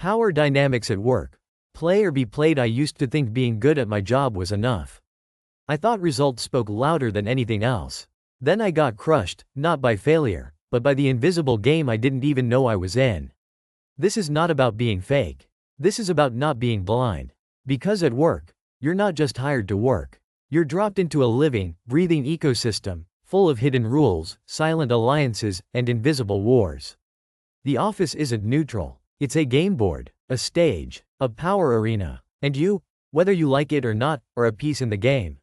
Power dynamics at work. Play or be played. I used to think being good at my job was enough. I thought results spoke louder than anything else. Then I got crushed, not by failure, but by the invisible game I didn't even know I was in. This is not about being fake. This is about not being blind. Because at work, you're not just hired to work. You're dropped into a living, breathing ecosystem, full of hidden rules, silent alliances, and invisible wars. The office isn't neutral. It's a game board, a stage, a power arena, and you, whether you like it or not, are a piece in the game.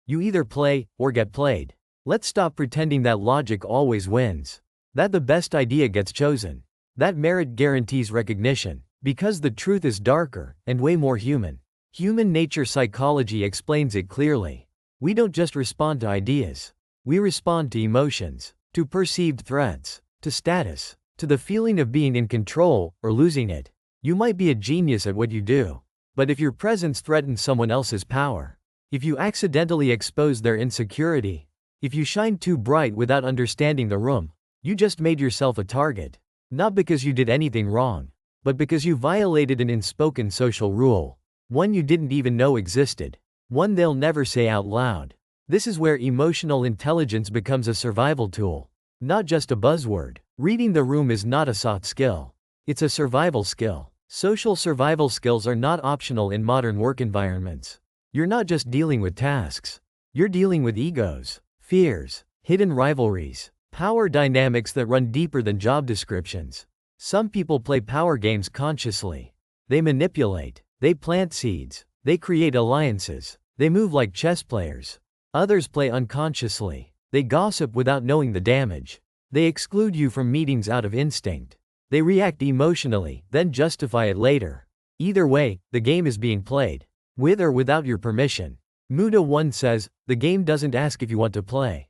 You either play, or get played. Let's stop pretending that logic always wins. That the best idea gets chosen. That merit guarantees recognition. Because the truth is darker, and way more human. Human nature psychology explains it clearly. We don't just respond to ideas. We respond to emotions, to perceived threats, to status, to the feeling of being in control, or losing it. You might be a genius at what you do. But if your presence threatens someone else's power, if you accidentally expose their insecurity, if you shine too bright without understanding the room, you just made yourself a target. Not because you did anything wrong, but because you violated an unspoken social rule. One you didn't even know existed. One they'll never say out loud. This is where emotional intelligence becomes a survival tool. Not just a buzzword. Reading the room is not a soft skill. It's a survival skill. Social survival skills are not optional in modern work environments. You're not just dealing with tasks. You're dealing with egos, fears, hidden rivalries, power dynamics that run deeper than job descriptions. Some people play power games consciously. They manipulate, they plant seeds, they create alliances, they move like chess players. Others play unconsciously. They gossip without knowing the damage. They exclude you from meetings out of instinct. They react emotionally, then justify it later. Either way, the game is being played, with or without your permission. Muta once says, the game doesn't ask if you want to play.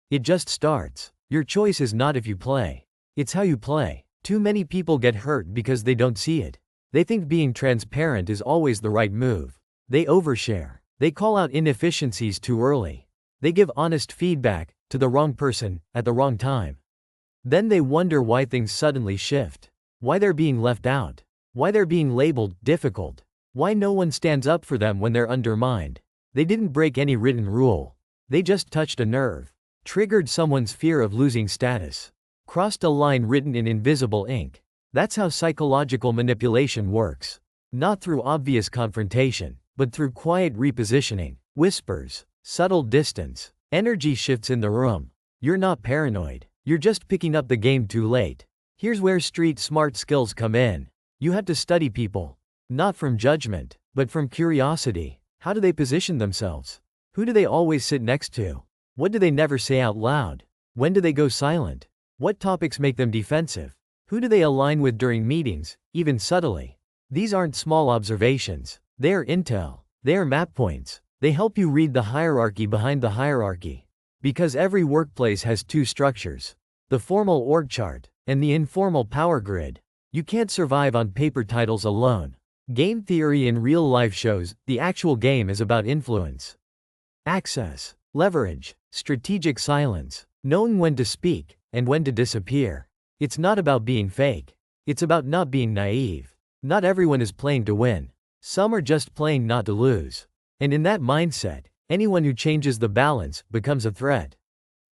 It just starts. Your choice is not if you play. It's how you play. Too many people get hurt because they don't see it. They think being transparent is always the right move. They overshare. They call out inefficiencies too early. They give honest feedback to the wrong person at the wrong time. Then they wonder why things suddenly shift. Why they're being left out. Why they're being labeled difficult. Why no one stands up for them when they're undermined. They didn't break any written rule. They just touched a nerve. Triggered someone's fear of losing status. Crossed a line written in invisible ink. That's how psychological manipulation works. Not through obvious confrontation, but through quiet repositioning, whispers, subtle distance, energy shifts in the room. You're not paranoid. You're just picking up the game too late. Here's where street smart skills come in. You have to study people. Not from judgment, but from curiosity. How do they position themselves? Who do they always sit next to? What do they never say out loud? When do they go silent? What topics make them defensive? Who do they align with during meetings, even subtly? These aren't small observations. They are intel. They are map points. They help you read the hierarchy behind the hierarchy. Because every workplace has two structures. The formal org chart, and the informal power grid. You can't survive on paper titles alone. Game theory in real life shows the actual game is about influence. Access, leverage, strategic silence, knowing when to speak, and when to disappear. It's not about being fake. It's about not being naive. Not everyone is playing to win. Some are just playing not to lose. And in that mindset, anyone who changes the balance becomes a threat.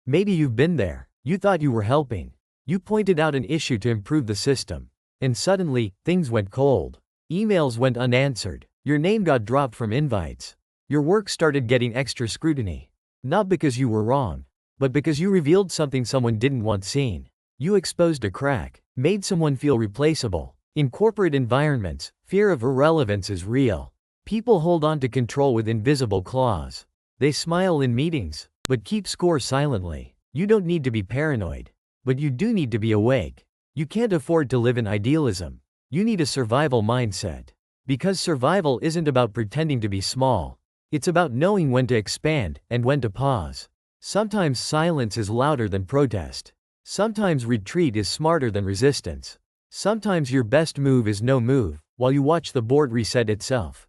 Maybe you've been there. You thought you were helping. You pointed out an issue to improve the system. And suddenly, things went cold. Emails went unanswered. Your name got dropped from invites. Your work started getting extra scrutiny. Not because you were wrong, but because you revealed something someone didn't want seen. You exposed a crack, made someone feel replaceable. In corporate environments, fear of irrelevance is real. People hold on to control with invisible claws. They smile in meetings, but keep score silently. You don't need to be paranoid, but you do need to be awake. You can't afford to live in idealism. You need a survival mindset. Because survival isn't about pretending to be small. It's about knowing when to expand and when to pause. Sometimes silence is louder than protest. Sometimes retreat is smarter than resistance. Sometimes your best move is no move, while you watch the board reset itself.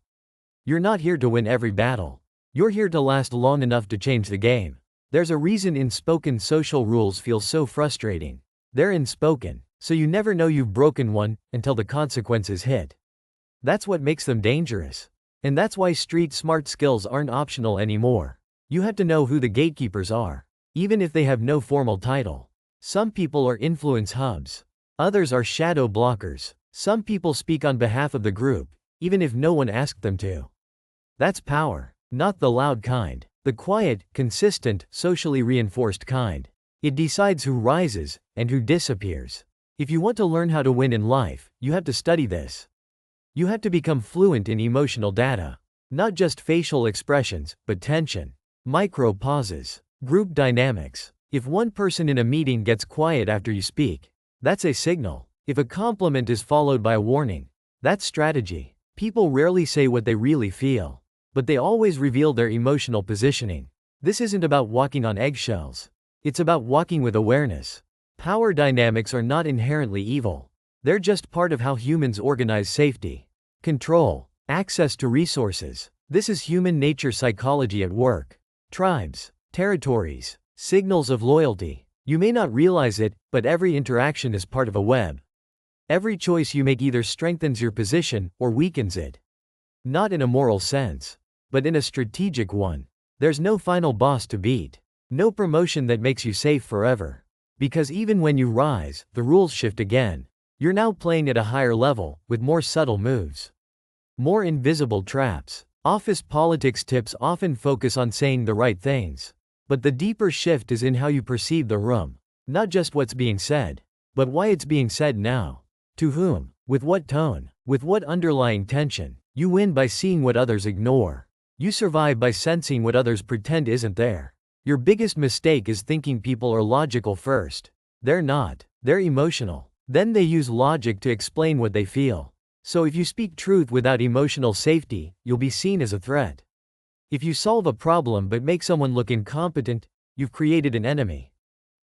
You're not here to win every battle. You're here to last long enough to change the game. There's a reason unspoken social rules feel so frustrating. They're unspoken. So you never know you've broken one until the consequences hit. That's what makes them dangerous. And that's why street smart skills aren't optional anymore. You have to know who the gatekeepers are, even if they have no formal title. Some people are influence hubs. Others are shadow blockers. Some people speak on behalf of the group, even if no one asked them to. That's power, not the loud kind, the quiet, consistent, socially reinforced kind. It decides who rises and who disappears. If you want to learn how to win in life, you have to study this. You have to become fluent in emotional data. Not just facial expressions, but tension, micro pauses, group dynamics. If one person in a meeting gets quiet after you speak, that's a signal. If a compliment is followed by a warning, that's strategy. People rarely say what they really feel, but they always reveal their emotional positioning. This isn't about walking on eggshells. It's about walking with awareness. Power dynamics are not inherently evil. They're just part of how humans organize safety, control, access to resources. This is human nature psychology at work. Tribes, territories, signals of loyalty. You may not realize it, but every interaction is part of a web. Every choice you make either strengthens your position or weakens it. Not in a moral sense, but in a strategic one. There's no final boss to beat. No promotion that makes you safe forever. Because even when you rise, the rules shift again. You're now playing at a higher level, with more subtle moves. More invisible traps. Office politics tips often focus on saying the right things. But the deeper shift is in how you perceive the room. Not just what's being said, but why it's being said now. To whom? With what tone? With what underlying tension? You win by seeing what others ignore. You survive by sensing what others pretend isn't there. Your biggest mistake is thinking people are logical first. They're not. They're emotional. Then they use logic to explain what they feel. So if you speak truth without emotional safety, you'll be seen as a threat. If you solve a problem but make someone look incompetent, you've created an enemy.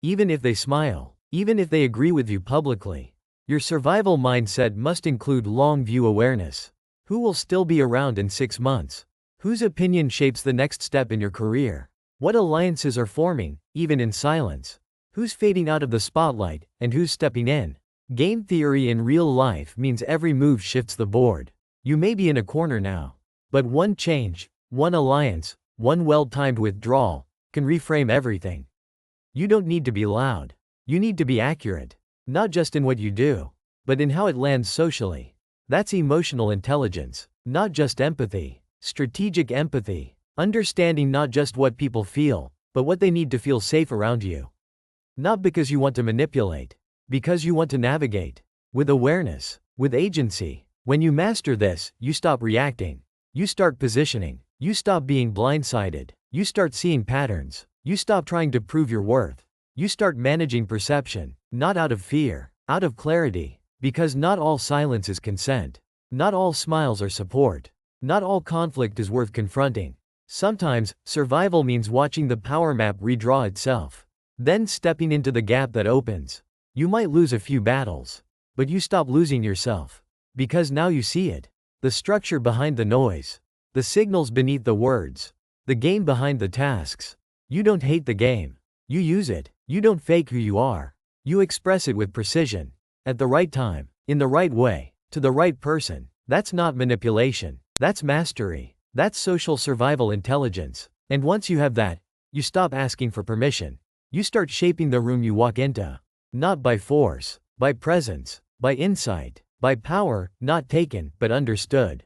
Even if they smile, even if they agree with you publicly, your survival mindset must include long-view awareness. Who will still be around in 6 months? Whose opinion shapes the next step in your career? What alliances are forming, even in silence? Who's fading out of the spotlight, and who's stepping in? Game theory in real life means every move shifts the board. You may be in a corner now, but one change, one alliance, one well-timed withdrawal, can reframe everything. You don't need to be loud. You need to be accurate. Not just in what you do, but in how it lands socially. That's emotional intelligence, not just empathy. Strategic empathy. Understanding not just what people feel, but what they need to feel safe around you. Not because you want to manipulate, because you want to navigate. With awareness, with agency. When you master this, you stop reacting. You start positioning. You stop being blindsided. You start seeing patterns. You stop trying to prove your worth. You start managing perception, not out of fear, out of clarity. Because not all silence is consent. Not all smiles are support. Not all conflict is worth confronting. Sometimes, survival means watching the power map redraw itself. Then stepping into the gap that opens. You might lose a few battles, but you stop losing yourself. Because now you see it. The structure behind the noise. The signals beneath the words. The game behind the tasks. You don't hate the game. You use it. You don't fake who you are. You express it with precision. At the right time. In the right way. To the right person. That's not manipulation. That's mastery. That's social survival intelligence. And once you have that, you stop asking for permission. You start shaping the room you walk into. Not by force, by presence, by insight, by power, not taken, but understood.